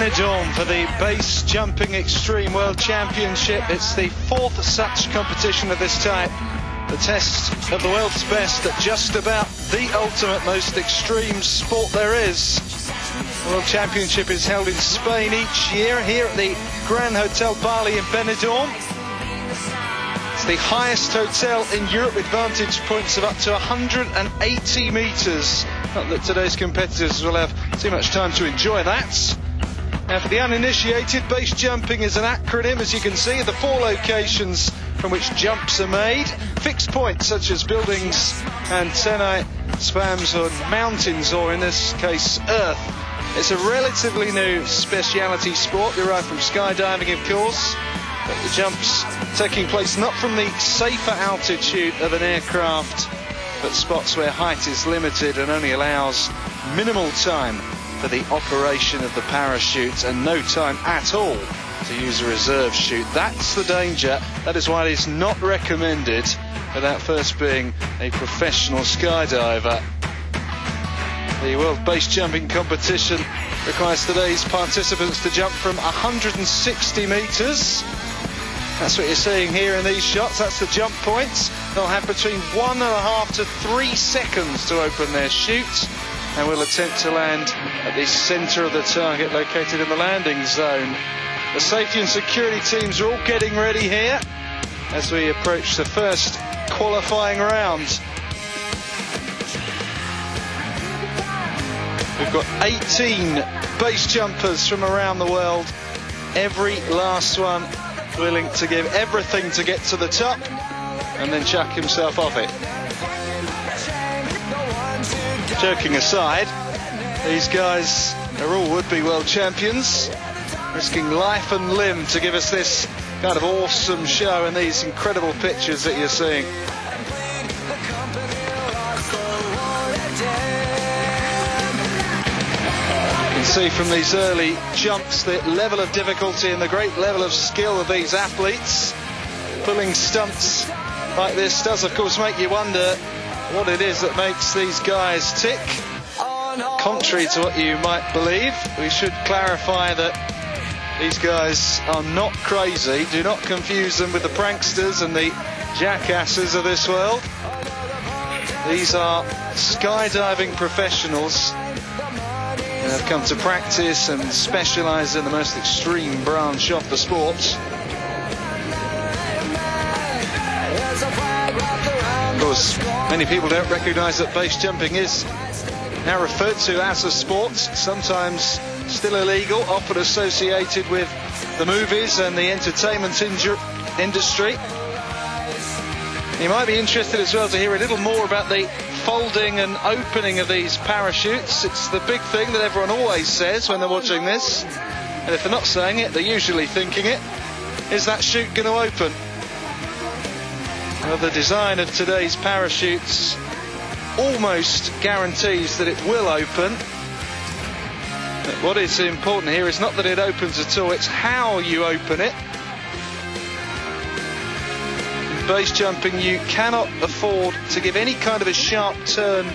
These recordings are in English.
Benidorm for the base jumping extreme world championship. It's the fourth such competition of this type. The test of the world's best at just about the ultimate, most extreme sport there is. The World Championship is held in Spain each year, here at the Grand Hotel Bali in Benidorm. It's the highest hotel in Europe with vantage points of up to 180 metres. Not that today's competitors will have too much time to enjoy that. Now, for the uninitiated, base jumping is an acronym, as you can see, the 4 locations from which jumps are made. Fixed points such as buildings, antennae, spams on mountains, or in this case, earth. It's a relatively new speciality sport, derived from skydiving, of course. But the jumps taking place not from the safer altitude of an aircraft, but spots where height is limited and only allows minimal time for the operation of the parachute and no time at all to use a reserve chute. That's the danger. That is why it is not recommended without first being a professional skydiver. The World Base Jumping Competition requires today's participants to jump from 160 metres. That's what you're seeing here in these shots. That's the jump points. They'll have between 1.5 to 3 seconds to open their chute, and will attempt to land at the centre of the target located in the landing zone. The safety and security teams are all getting ready here as we approach the first qualifying round. We've got 18 base jumpers from around the world, every last one willing to give everything to get to the top and then chuck himself off it. Joking aside, these guys are all would-be world champions, risking life and limb to give us this kind of awesome show and these incredible pictures that you're seeing. You can see from these early jumps the level of difficulty and the great level of skill of these athletes. Pulling stunts like this does, of course, make you wonder what it is that makes these guys tick. Contrary to what you might believe, we should clarify that these guys are not crazy. Do not confuse them with the pranksters and the jackasses of this world. These are skydiving professionals who have come to practice and specialise in the most extreme branch of the sport. Of course, many people don't recognise that base jumping is now referred to as a sport, sometimes still illegal, often associated with the movies and the entertainment industry. You might be interested as well to hear a little more about the folding and opening of these parachutes. It's the big thing that everyone always says when they're watching this, and if they're not saying it, they're usually thinking it. Is that chute going to open? Well, the design of today's parachutes almost guarantees that it will open. But what is important here is not that it opens at all, it's how you open it. In base jumping, you cannot afford to give any kind of a sharp turn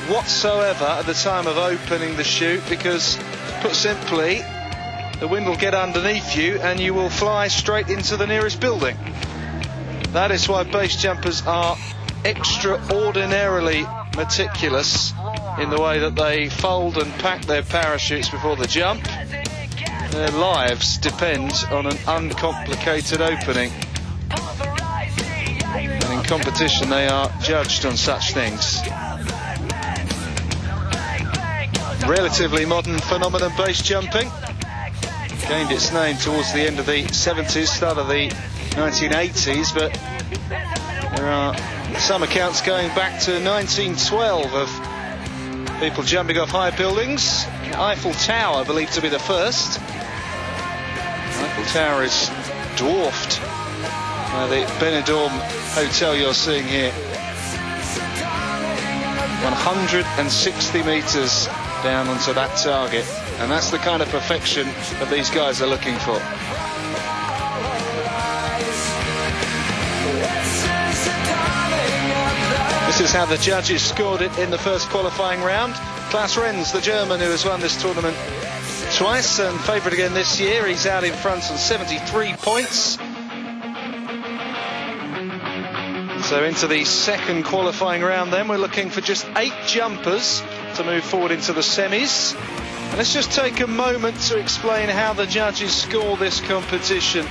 whatsoever at the time of opening the chute, because, put simply, the wind will get underneath you and you will fly straight into the nearest building. That is why base jumpers are extraordinarily meticulous in the way that they fold and pack their parachutes before the jump. Their lives depend on an uncomplicated opening. And in competition they are judged on such things. Relatively modern phenomenon, base jumping. Gained its name towards the end of the 70s, start of the 1980s, but there are some accounts going back to 1912 of people jumping off high buildings. Eiffel Tower believed to be the first. Eiffel Tower is dwarfed by the Benidorm Hotel you're seeing here. 160 metres down onto that target, and that's the kind of perfection that these guys are looking for. This is how the judges scored it in the first qualifying round. Klaus Renz, the German who has won this tournament twice and favourite again this year. He's out in front on 73 points. So into the second qualifying round then, we're looking for just 8 jumpers to move forward into the semis. And let's just take a moment to explain how the judges score this competition.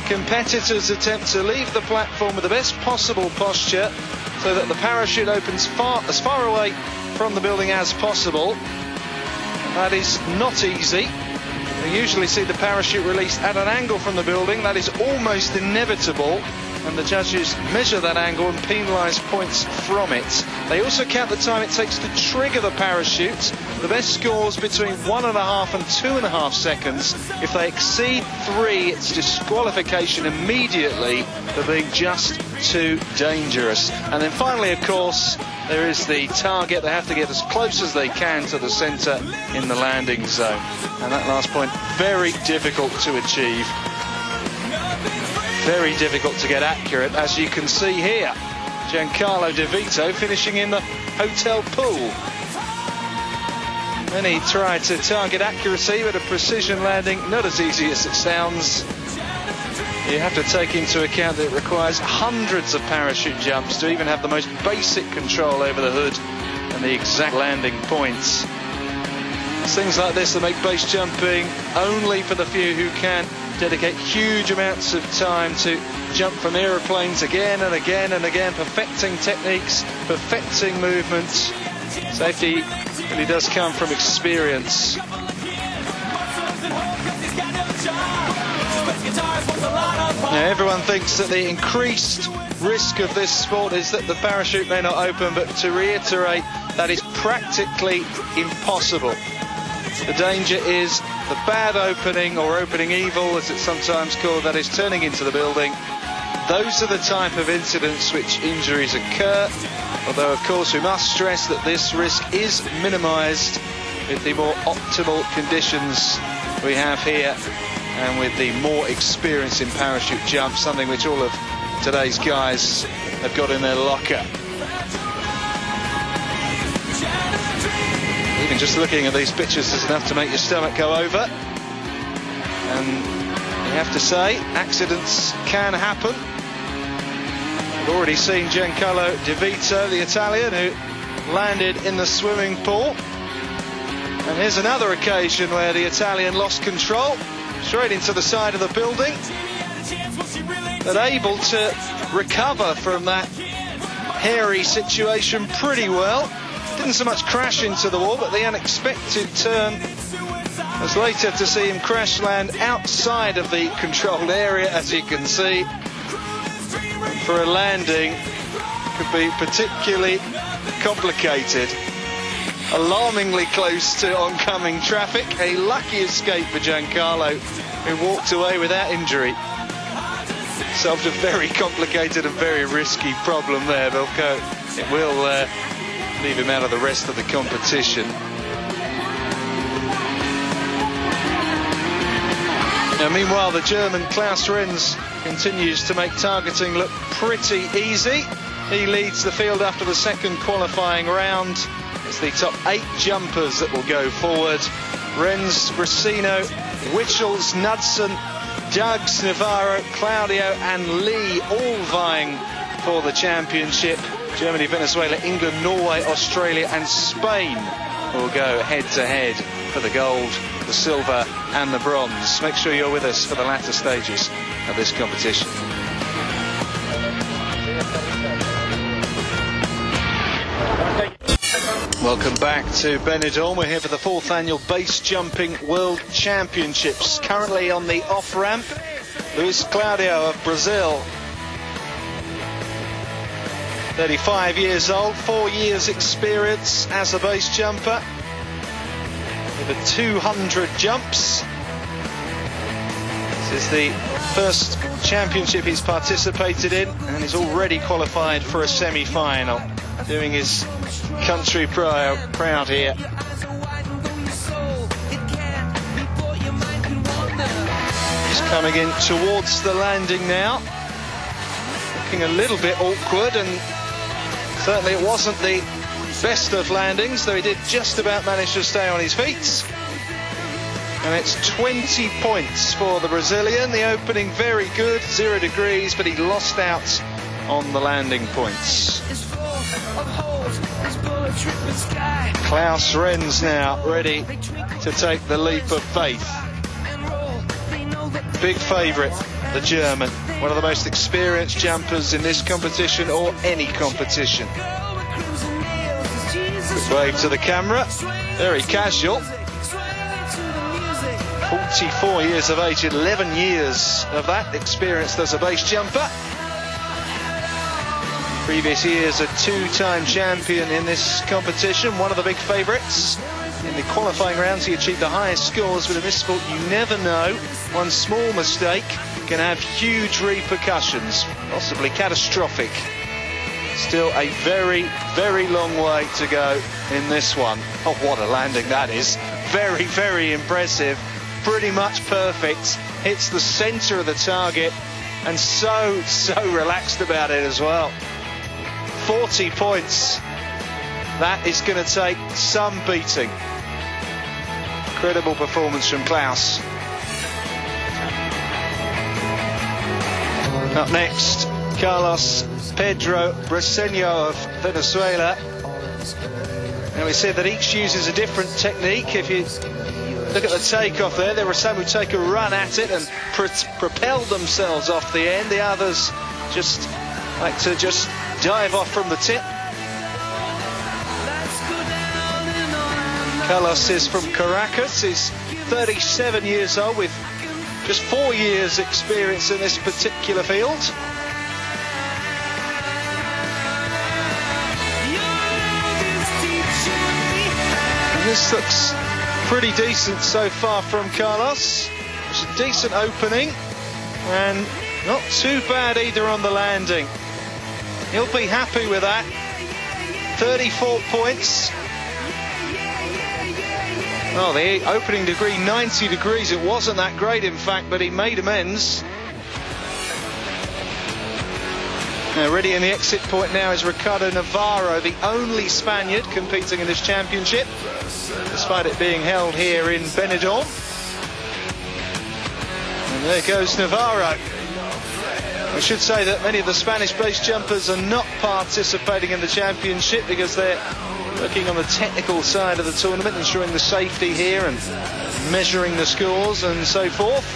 Competitors attempt to leave the platform with the best possible posture so that the parachute opens as far away from the building as possible. That is not easy. We usually see the parachute released at an angle from the building. That is almost inevitable, and the judges measure that angle and penalise points from it. They also count the time it takes to trigger the parachute. The best scores between 1.5 and 2.5 seconds. If they exceed 3, it's disqualification immediately for being just too dangerous. And then finally, of course, there is the target. They have to get as close as they can to the centre in the landing zone. And that last point, very difficult to achieve. Very difficult to get accurate, as you can see here. Giancarlo De Vito finishing in the hotel pool. Then he tried to target accuracy, but a precision landing, not as easy as it sounds. You have to take into account that it requires hundreds of parachute jumps to even have the most basic control over the hood and the exact landing points. It's things like this that make base jumping only for the few who can dedicate huge amounts of time to jump from aeroplanes again and again and again, perfecting techniques, perfecting movements. Safety really does come from experience. Now, everyone thinks that the increased risk of this sport is that the parachute may not open, but to reiterate, that is practically impossible. The danger is the bad opening, or opening evil as it's sometimes called, that is turning into the building. Those are the type of incidents which injuries occur, although of course we must stress that this risk is minimised with the more optimal conditions we have here and with the more experience in parachute jumps, something which all of today's guys have got in their locker. Even just looking at these pictures is enough to make your stomach go over. And you have to say, accidents can happen. We've already seen Giancarlo De Vito, the Italian, who landed in the swimming pool. And here's another occasion where the Italian lost control, straight into the side of the building, but able to recover from that hairy situation pretty well. Didn't so much crash into the wall, but the unexpected turn was later to see him crash land outside of the controlled area, as you can see. And for a landing, could be particularly complicated. Alarmingly close to oncoming traffic. A lucky escape for Giancarlo, who walked away without injury. Solved a very complicated and very risky problem there, Vilko. It will leave him out of the rest of the competition. Now, meanwhile, the German Klaus Renz continues to make targeting look pretty easy. He leads the field after the second qualifying round. It's the top 8 jumpers that will go forward. Renz, Brasino, Wichels, Knudsen, Duggs, Navarro, Claudio and Lee all vying for the championship. Germany, Venezuela, England, Norway, Australia and Spain will go head-to-head for the gold, the silver and the bronze. Make sure you're with us for the latter stages of this competition. Welcome back to Benidorm. We're here for the 4th annual base jumping world championships. Currently on the off ramp, Luis Claudio of Brazil. 35 years old, 4 years experience as a base jumper. Over 200 jumps. This is the first championship he's participated in, and he's already qualified for a semi-final. Doing his country proud here. He's coming in towards the landing now. Looking a little bit awkward, and certainly it wasn't the best of landings, though he did just about manage to stay on his feet. And it's 20 points for the Brazilian. The opening very good, 0 degrees, but he lost out on the landing points. Klaus Renz now ready to take the leap of faith. Big favourite, the German. One of the most experienced jumpers in this competition or any competition. Quick wave to the camera. Very casual. 44 years of age, 11 years of that experienced as a base jumper. Previous years a two-time champion in this competition, one of the big favourites. In the qualifying rounds he achieved the highest scores, but in this sport you never know. One small mistake can have huge repercussions, possibly catastrophic. Still a very, very long way to go in this one. Oh, what a landing that is. Very, very impressive. Pretty much perfect. Hits the centre of the target and so relaxed about it as well. 40 points. That is going to take some beating. Incredible performance from Klaus. Up next, Carlos Pedro Briceño of Venezuela. Now we said that each uses a different technique. If you look at the takeoff there were some who take a run at it and propel themselves off the end. The others just like to just dive off from the tip. Carlos is from Caracas. He's 37 years old with just 4 years experience in this particular field. And this looks pretty decent so far from Carlos. It's a decent opening and not too bad either on the landing. He'll be happy with that. 34 points. Oh, the opening degree, 90 degrees. It wasn't that great, in fact, but he made amends. Now, ready in the exit point now is Ricardo Navarro, the only Spaniard competing in this championship, despite it being held here in Benidorm. And there goes Navarro. I should say that many of the Spanish base jumpers are not participating in the championship because they're working on the technical side of the tournament, ensuring the safety here and measuring the scores and so forth.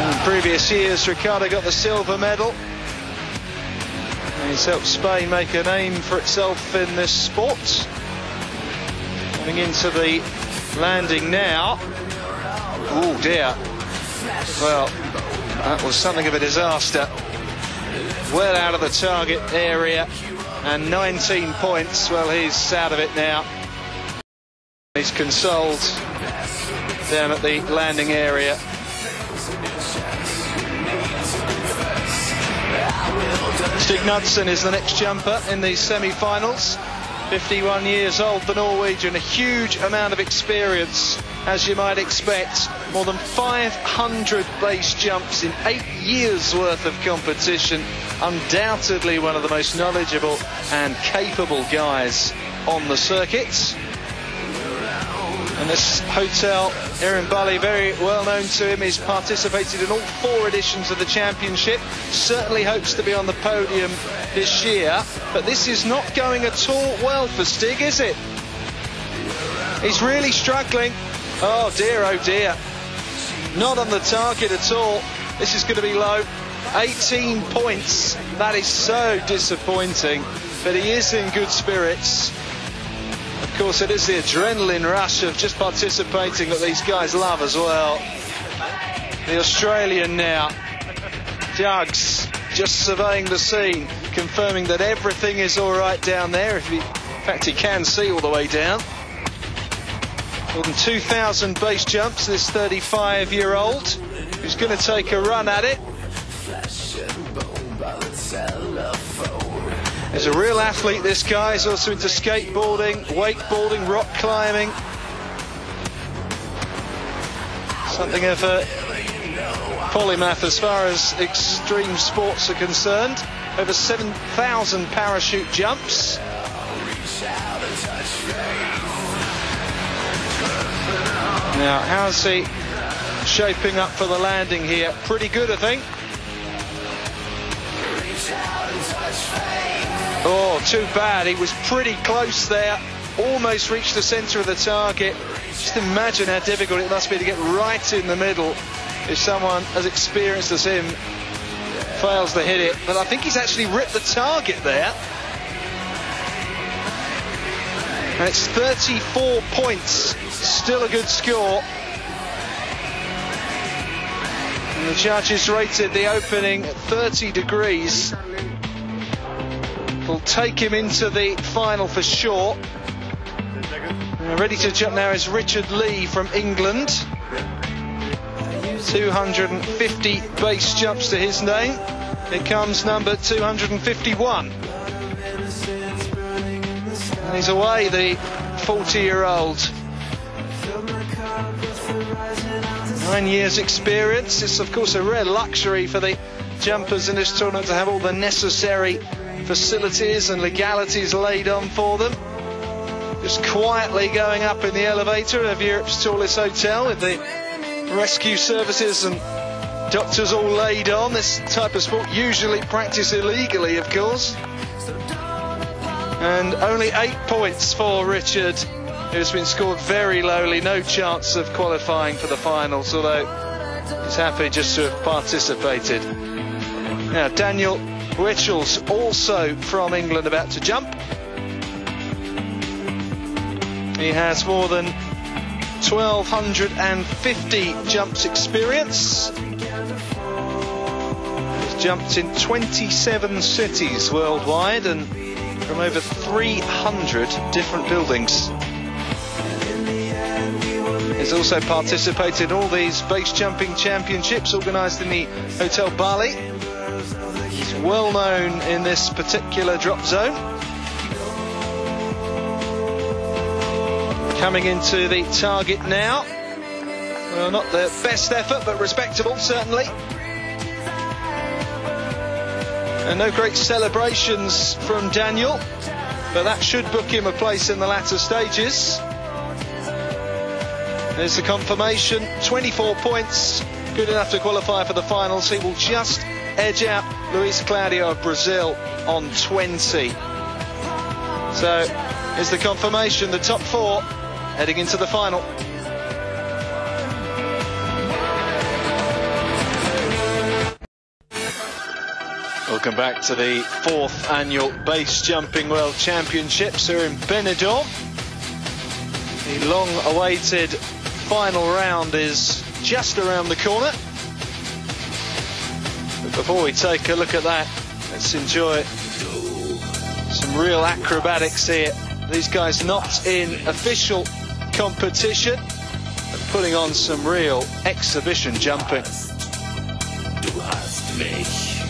In previous years, Ricardo got the silver medal. He's helped Spain make a name for itself in this sport. Coming into the landing now. Oh dear. Well, that was something of a disaster. Well out of the target area and 19 points. Well, he's out of it now. He's consoled down at the landing area. Stig Knudsen is the next jumper in the semi-finals. 51 years old, the Norwegian, a huge amount of experience, as you might expect. More than 500 base jumps in 8 years worth of competition. Undoubtedly one of the most knowledgeable and capable guys on the circuit. And this Hotel Bali, very well known to him. He's participated in all 4 editions of the championship. Certainly hopes to be on the podium this year. But this is not going at all well for Stig, is it? He's really struggling. Oh dear, oh dear. Not on the target at all. This is going to be low. 18 points. That is so disappointing. But he is in good spirits. Of course, it is the adrenaline rush of just participating that these guys love as well. The Australian now, Jugs, just surveying the scene, confirming that everything is all right down there. In fact, he can see all the way down. More than 2,000 base jumps, this 35-year-old, who's going to take a run at it. He's a real athlete, this guy. He's also into skateboarding, wakeboarding, rock climbing. Something of a polymath as far as extreme sports are concerned. Over 7,000 parachute jumps. Now, how's he shaping up for the landing here? Pretty good, I think. Oh, too bad. He was pretty close there. Almost reached the centre of the target. Just imagine how difficult it must be to get right in the middle if someone as experienced as him fails to hit it. But I think he's actually ripped the target there. And it's 34 points. Still a good score. And the judges rated the opening at 30 degrees. Will take him into the final for sure. Ready to jump now is Richard Lee from England. 250 base jumps to his name. It comes number 251. And he's away, the 40-year-old. 9 years experience. It's of course a rare luxury for the jumpers in this tournament to have all the necessary facilities and legalities laid on for them. Just quietly going up in the elevator of Europe's tallest hotel with the rescue services and doctors all laid on. This type of sport usually practiced illegally, of course. And only 8 points for Richard, who's been scored very lowly. No chance of qualifying for the finals, although he's happy just to have participated. Now, Daniel Richel's also from England, about to jump. He has more than 1,250 jumps experience. He's jumped in 27 cities worldwide and from over 300 different buildings. He's also participated in all these base jumping championships organised in the Hotel Bali. He's well known in this particular drop zone. Coming into the target now. Well, not the best effort, but respectable, certainly. And no great celebrations from Daniel, but that should book him a place in the latter stages. There's the confirmation, 24 points, good enough to qualify for the finals. He will just edge out Luis Claudio of Brazil on 20. So, here's the confirmation, the top 4 heading into the final. Welcome back to the 4th annual Base Jumping World Championships here in Benidorm. The long-awaited final round is just around the corner. But before we take a look at that, let's enjoy some real acrobatics here. These guys not in official competition, but putting on some real exhibition jumping. Du hast mich.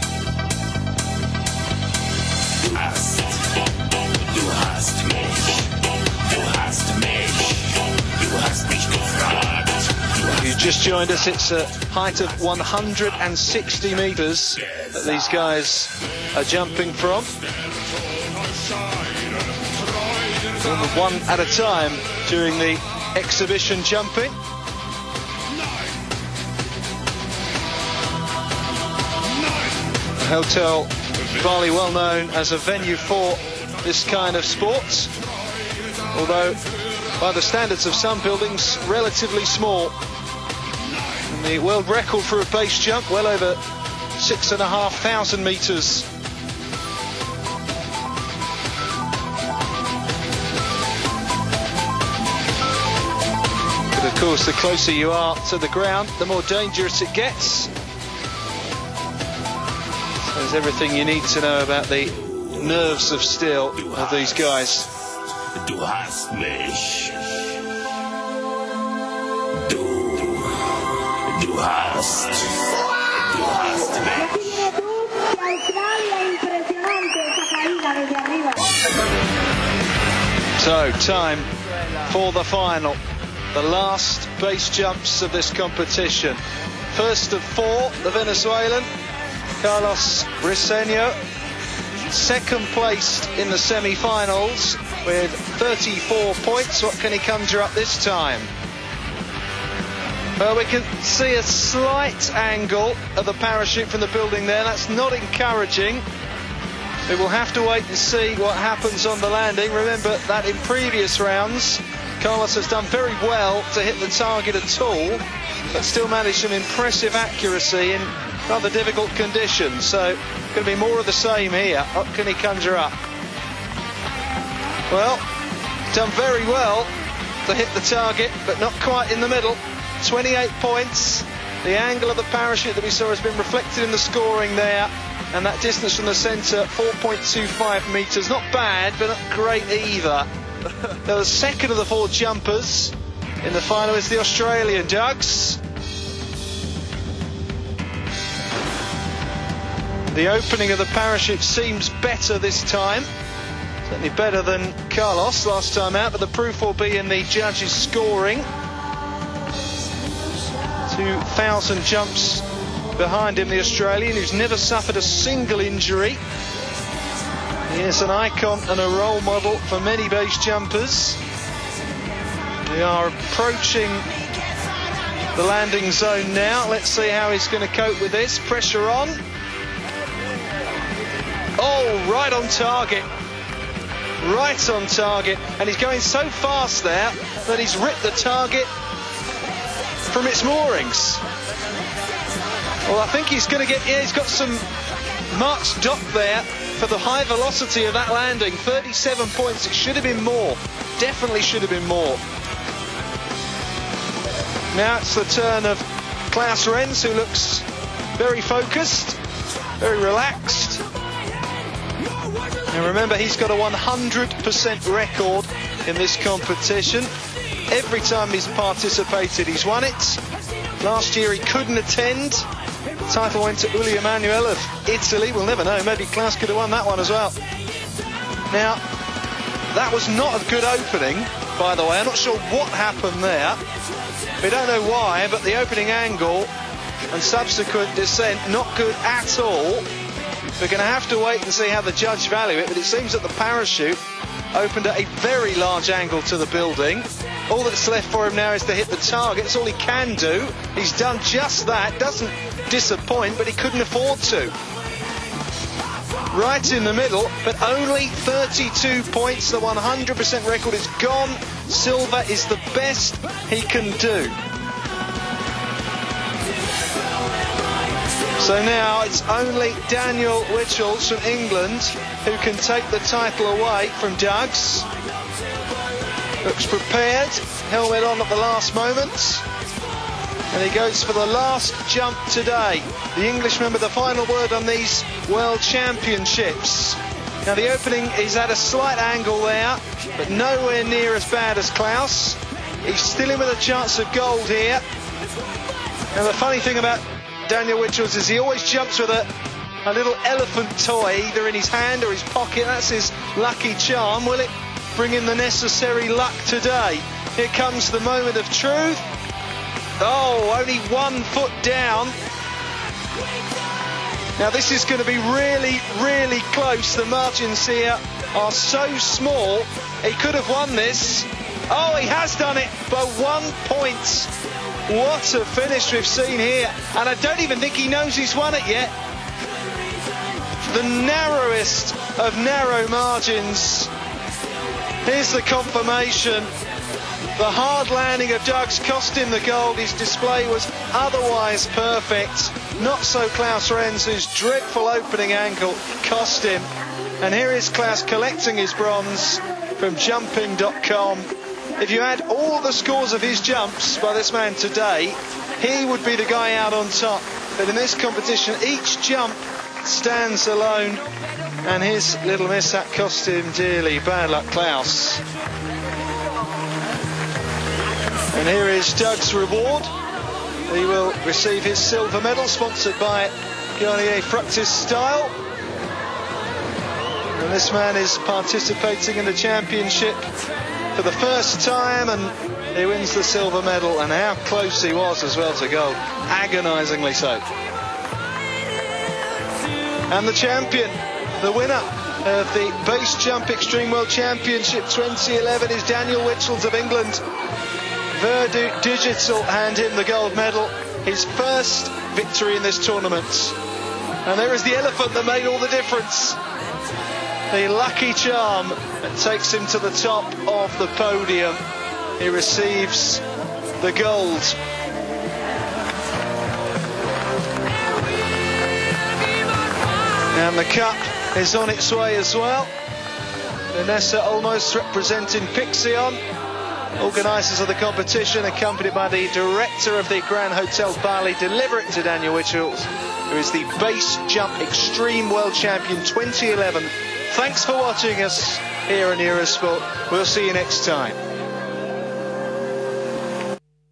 Du hast mich. Du hast mich. Du hast mich gefragt. If you just joined us, it's a height of 160 meters that these guys are jumping from. One at a time during the exhibition jumping. Hotel Bali, well known as a venue for this kind of sport, although by the standards of some buildings relatively small. And the world record for a base jump, well over 6,500 meters. But of course, the closer you are to the ground, the more dangerous it gets. There's everything you need to know about the nerves of steel of these guys. Du hast mich. Du hast mich. So, time for the final. The last base jumps of this competition. First of 4, the Venezuelan Carlos Briceño. second placed in the semi-finals with 34 points. What can he conjure up this time? Well, we can see a slight angle of the parachute from the building there. That's not encouraging. We will have to wait and see what happens on the landing. Remember that in previous rounds, Carlos has done very well to hit the target at all, but still managed some impressive accuracy in rather difficult conditions. So, going to be more of the same here. What can he conjure up? Well, done very well to hit the target, but not quite in the middle. 28 points. The angle of the parachute that we saw has been reflected in the scoring there, and that distance from the centre, 4.25 metres. Not bad, but not great either. The second of the 4 jumpers in the final is the Australian Dugs. The opening of the parachute seems better this time. Certainly better than Carlos last time out, but the proof will be in the judges' scoring. 2,000 jumps behind him, the Australian, who's never suffered a single injury. He is an icon and a role model for many base jumpers. We are approaching the landing zone now. Let's see how he's going to cope with this. Pressure on. Oh, right on target. Right on target. And he's going so fast there that he's ripped the target from its moorings. Well, I think he's going to get, yeah, he's got some marks docked there for the high velocity of that landing. 37 points, it should have been more. Definitely should have been more. Now it's the turn of Klaus Renz, who looks very focused, very relaxed. And remember, he's got a 100% record in this competition. Every time he's participated, he's won it. Last year he couldn't attend. The title went to Uli Emanuel of Italy. We'll never know, maybe Klaus could have won that one as well. Now, that was not a good opening, by the way. I'm not sure what happened there. We don't know why, but the opening angle and subsequent descent, not good at all. We're going to have to wait and see how the judge value it, but it seems that the parachute opened at a very large angle to the building. All that's left for him now is to hit the target. That's all he can do. He's done just that. Doesn't disappoint, but he couldn't afford to. Right in the middle, but only 32 points. The 100% record is gone. Silver is the best he can do. So now it's only Daniel Witchels from England who can take the title away from Dugs. Looks prepared, helmet on at the last moment. And he goes for the last jump today. The Englishman with the final word on these World Championships. Now the opening is at a slight angle there, but nowhere near as bad as Klaus. He's still in with a chance of gold here. And the funny thing about Daniel Witchels is he always jumps with a little elephant toy, either in his hand or his pocket. That's his lucky charm. Will it bring in the necessary luck today? Here comes the moment of truth. Oh, only 1 foot down. Now this is going to be really, really close. The margins here are so small. He could have won this. Oh, he has done it by 1 point. What a finish we've seen here. And I don't even think he knows he's won it yet. The narrowest of narrow margins. Here's the confirmation. The hard landing of Dugs cost him the gold. His display was otherwise perfect. Not so Klaus Renz, whose dreadful opening angle cost him. And here is Klaus collecting his bronze from jumping.com. If you add all the scores of his jumps by this man today, he would be the guy out on top. But in this competition, each jump stands alone, and his little mishap cost him dearly. Bad luck, Klaus. And here is Doug's reward. He will receive his silver medal, sponsored by Garnier Fructis Style. And this man is participating in the championship for the first time, and he wins the silver medal. And how close he was as well to gold, agonisingly so. And the champion, The winner of the Base Jump Extreme World Championship 2011 is Daniel Witchels of England. Verdu Digital hand him the gold medal, his first victory in this tournament. And there is the elephant that made all the difference. The lucky charm that takes him to the top of the podium. He receives the gold. And the cup is on its way as well. Vanessa Olmos representing Pixion, organisers of the competition, accompanied by the director of the Grand Hotel Bali, deliver it to Daniel Witchels, who is the Base Jump Extreme World Champion 2011. Thanks for watching us here on Eurosport. We'll see you next time.